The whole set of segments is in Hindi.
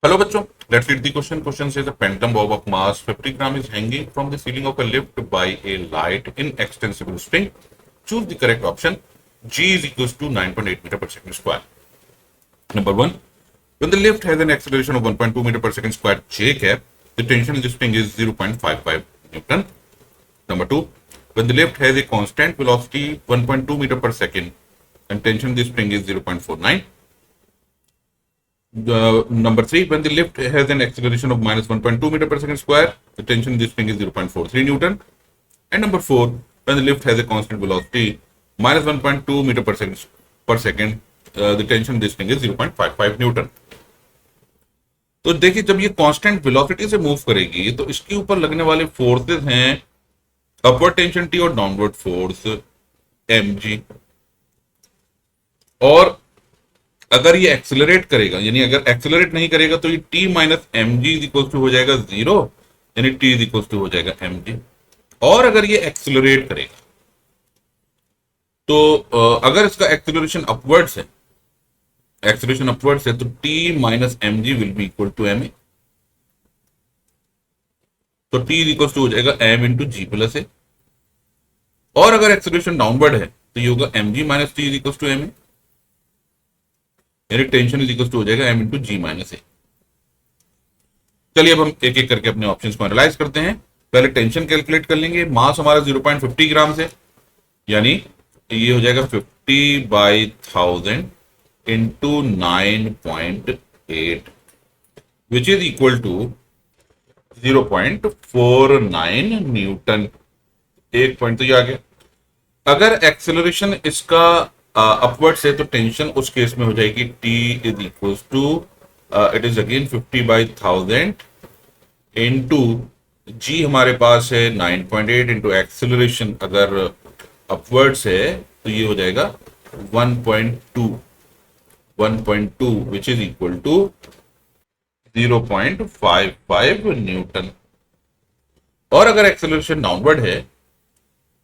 Hello बच्चों, let's read the question. Question says a pendulum bob of mass 50 gram is hanging from the ceiling of a lift by a light inextensible string. Choose the correct option. G is equals to 9.8 meter per second square. Number one, when the lift has an acceleration of 1.2 meter per second square J cap, the tension in the spring is 0.55 Newton. Number two, when the lift has a constant velocity 1.2 meter per second and tension in the spring is 0.49. Number three, when the lift has an acceleration of minus 1.2 meter per second square, the tension in the spring is 0.43 Newton. And number four, when the lift has a constant velocity minus 1.2 meter per second, the tension in the spring is 0.55 Newton. तो देखिए, जब ये कांस्टेंट वेलोसिटी से मूव करेगी तो इसके ऊपर लगने वाले फोर्सेस हैं अपवर्ड टेंशन टी और डाउनवर्ड फोर्स mg। और अगर ये एक्सेलरेट करेगा, यानी अगर एक्सेलरेट नहीं करेगा तो ये T minus M G is equal to हो जाएगा 0, यानी टी इज इक्वल टू हो जाएगा एम जी। और अगर ये एक्सेलरेट करेगा तो अगर इसका एक्सेलरेशन अपवर्ड्स है तो T minus M G will be equal to M A. तो टी इज इक्वल टू हो जाएगा M into G plus A. और अगर एक्सेलरेशन डाउनवर्ड है तो ये होगा M G minus T is equal to M A, यानी टेंशन इज इक्वल टू हो जाएगा M into G minus A. चलिए अब हम एक एक करके अपने ऑप्शंस को एनालाइज करते हैं। पहले टेंशन कैलकुलेट कर लेंगे। मास हमारा 0.50 ग्राम से, यानी ये हो जाएगा 50 by 1000 into 9.8 which is equal to 0.49 newton. एक पॉइंट तो ये आ गया। अगर एक्सेलरेशन इसका अपवर्ड से तो टेंशन उस केस में हो जाएगी T is equal to it is again 50 by 1000 into g हमारे पास है 9.8 इंटू एक्सेलरेशन अगर अपवर्ड से तो ये हो जाएगा 1.2 which is equal to 0.55 newton. और अगर एक्सेलरेशन डाउनवर्ड है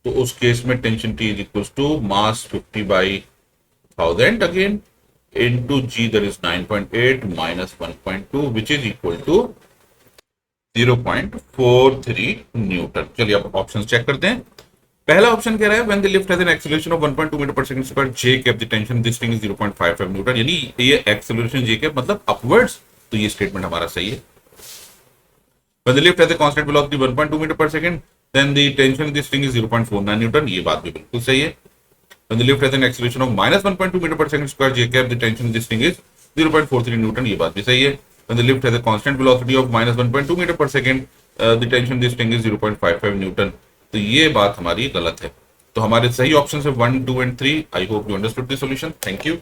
तो उस केस में tension T is equal to mass 50 by 1000 again into G that is 9.8 minus 1.2 which is equal to 0.43 newton. चलिए अब ऑप्शन चेक करते हैं। पहला ऑप्शन कह रहा है when the lift has an acceleration of 1.2 metre per second square J cap the tension this thing is 0.55 newton, यानी ये एक्सेलरेशन J कैप मतलब अपवर्ड्स, तो ये स्टेटमेंट हमारा सही है। When the lift has a constant velocity 1.2 meter per second, then the tension in this string is 0.49 Newton. ये बात भी बिल्कुल सही है। When the lift has an acceleration of minus 1.2 meter per second square J cap, the tension in this string is 0.43 Newton. ये बात भी सही है। When the lift has a constant velocity of minus 1.2 meter per second, the tension in this string is 0.55 Newton. तो ये बात हमारी गलत है। तो हमारे सही ऑप्शन है 1, 2 and 3। I hope you understood the solution. Thank you.